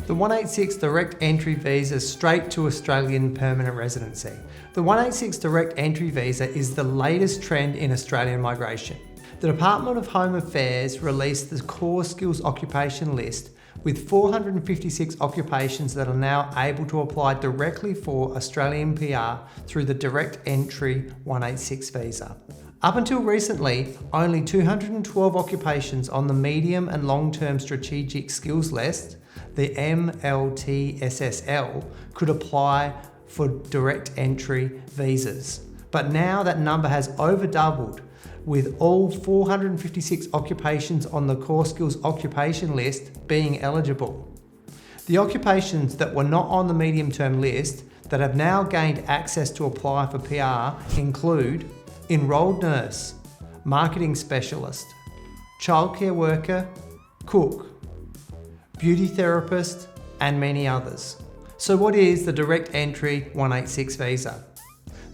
The 186 direct entry visa straight to Australian permanent residency. The 186 direct entry visa is the latest trend in Australian migration. The Department of Home Affairs released the core skills occupation list with 456 occupations that are now able to apply directly for Australian PR through the direct entry 186 visa. Up until recently, only 212 occupations on the medium and long-term strategic skills list, the MLTSSL, could apply for direct entry visas. But now that number has over doubled, with all 456 occupations on the core skills occupation list being eligible. The occupations that were not on the medium-term list that have now gained access to apply for PR include enrolled nurse, marketing specialist, childcare worker, cook, beauty therapist, and many others. So what is the direct entry 186 visa?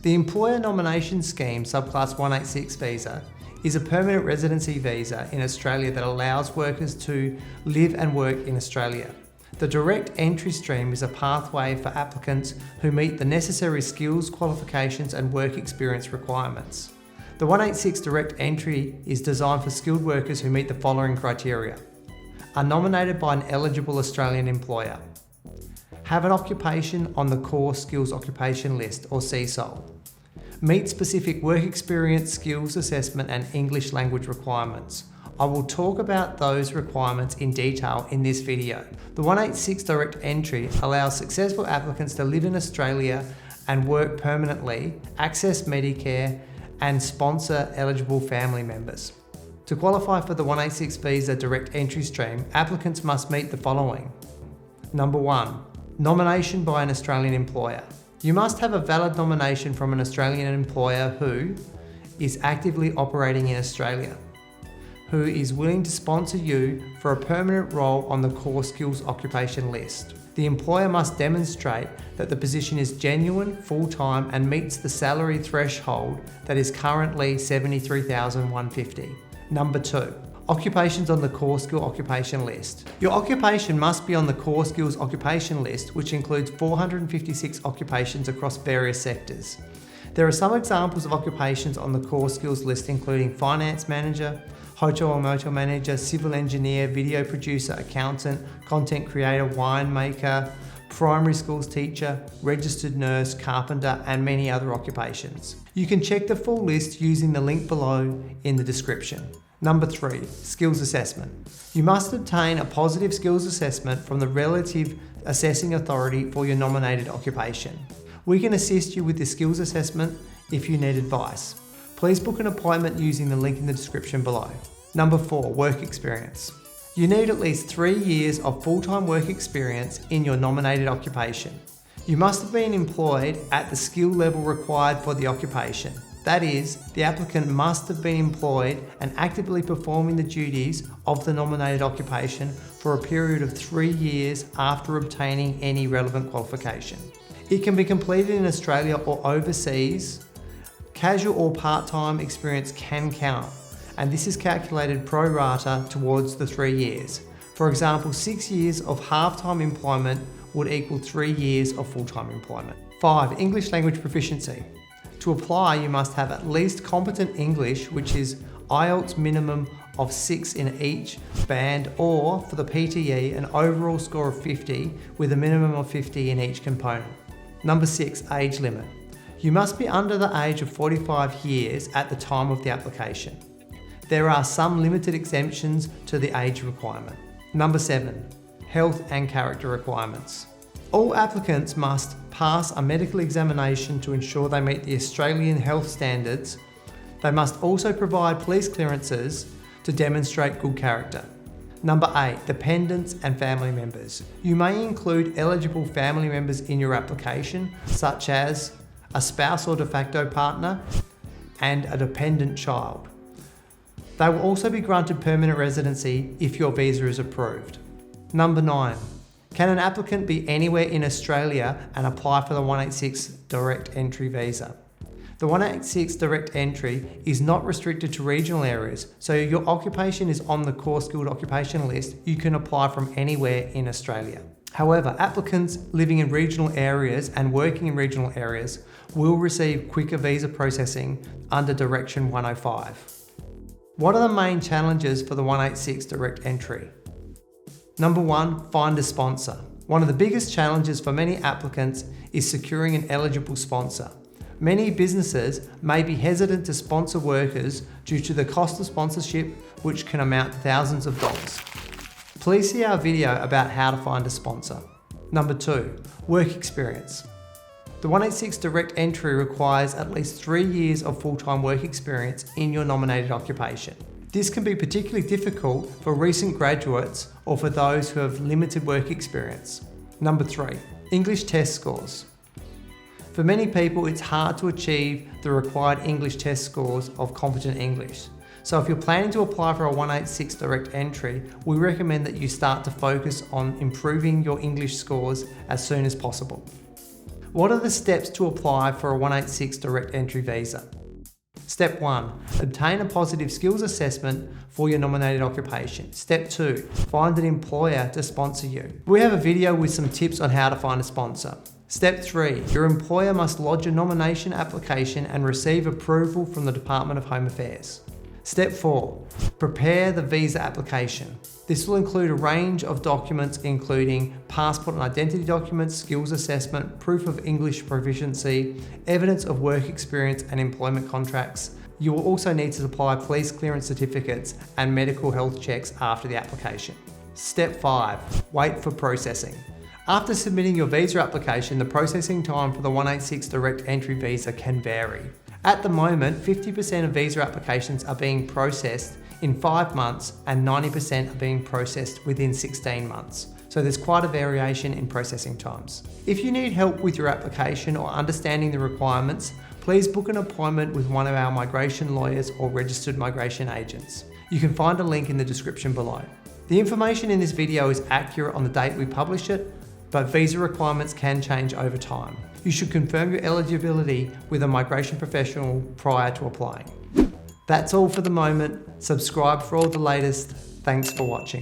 The Employer Nomination Scheme Subclass 186 visa is a permanent residency visa in Australia that allows workers to live and work in Australia. The direct entry stream is a pathway for applicants who meet the necessary skills, qualifications, and work experience requirements. The 186 direct entry is designed for skilled workers who meet the following criteria: are nominated by an eligible Australian employer, have an occupation on the core skills occupation list or CSOL, meet specific work experience, skills assessment, and English language requirements. I will talk about those requirements in detail in this video. The 186 direct entry allows successful applicants to live in Australia and work permanently, access Medicare, and sponsor eligible family members. To qualify for the 186 visa direct entry stream, applicants must meet the following. Number 1, nomination by an Australian employer. You must have a valid nomination from an Australian employer who is actively operating in Australia, who is willing to sponsor you for a permanent role on the core skills occupation list. The employer must demonstrate that the position is genuine, full-time, and meets the salary threshold that is currently $73,150. Number 2, occupations on the core skill occupation list. Your occupation must be on the core skills occupation list, which includes 456 occupations across various sectors. There are some examples of occupations on the core skills list, including finance manager, hotel or motel manager, civil engineer, video producer, accountant, content creator, winemaker, primary schools teacher, registered nurse, carpenter, and many other occupations. You can check the full list using the link below in the description. Number 3, skills assessment. You must obtain a positive skills assessment from the relative assessing authority for your nominated occupation. We can assist you with the skills assessment if you need advice. Please book an appointment using the link in the description below. Number 4, work experience. You need at least 3 years of full-time work experience in your nominated occupation. You must have been employed at the skill level required for the occupation. That is, the applicant must have been employed and actively performing the duties of the nominated occupation for a period of 3 years after obtaining any relevant qualification. It can be completed in Australia or overseas. Casual or part-time experience can count, and this is calculated pro rata towards the 3 years. For example, 6 years of half-time employment would equal 3 years of full-time employment. 5, English language proficiency. To apply, you must have at least competent English, which is IELTS minimum of 6 in each band, or for the PTE, an overall score of 50 with a minimum of 50 in each component. Number 6, age limit. You must be under the age of 45 years at the time of the application. There are some limited exemptions to the age requirement. Number 7, health and character requirements. All applicants must pass a medical examination to ensure they meet the Australian health standards. They must also provide police clearances to demonstrate good character. Number 8, dependents and family members. You may include eligible family members in your application, such as a spouse or de facto partner and a dependent child. They will also be granted permanent residency if your visa is approved. Number 9, can an applicant be anywhere in Australia and apply for the 186 direct entry visa? The 186 direct entry is not restricted to regional areas, so if your occupation is on the core skilled occupation list, you can apply from anywhere in Australia. However, applicants living in regional areas and working in regional areas will receive quicker visa processing under Direction 105. What are the main challenges for the 186 direct entry? Number 1, find a sponsor. One of the biggest challenges for many applicants is securing an eligible sponsor. Many businesses may be hesitant to sponsor workers due to the cost of sponsorship, which can amount to thousands of dollars. Please see our video about how to find a sponsor. Number 2, work experience. The 186 direct entry requires at least 3 years of full-time work experience in your nominated occupation. This can be particularly difficult for recent graduates or for those who have limited work experience. Number 3, English test scores. For many people, it's hard to achieve the required English test scores of competent English. So if you're planning to apply for a 186 direct entry, we recommend that you start to focus on improving your English scores as soon as possible. What are the steps to apply for a 186 direct entry visa? Step 1, obtain a positive skills assessment for your nominated occupation. Step 2, find an employer to sponsor you. We have a video with some tips on how to find a sponsor. Step 3, your employer must lodge a nomination application and receive approval from the Department of Home Affairs. Step 4, prepare the visa application. This will include a range of documents including passport and identity documents, skills assessment, proof of English proficiency, evidence of work experience and employment contracts. You will also need to supply police clearance certificates and medical health checks after the application. Step 5, wait for processing. After submitting your visa application, the processing time for the 186 direct entry visa can vary. At the moment, 50% of visa applications are being processed in 5 months and 90% are being processed within 16 months. So there's quite a variation in processing times. If you need help with your application or understanding the requirements, please book an appointment with one of our migration lawyers or registered migration agents. You can find a link in the description below. The information in this video is accurate on the date we publish it, but visa requirements can change over time. You should confirm your eligibility with a migration professional prior to applying. That's all for the moment. Subscribe for all the latest. Thanks for watching.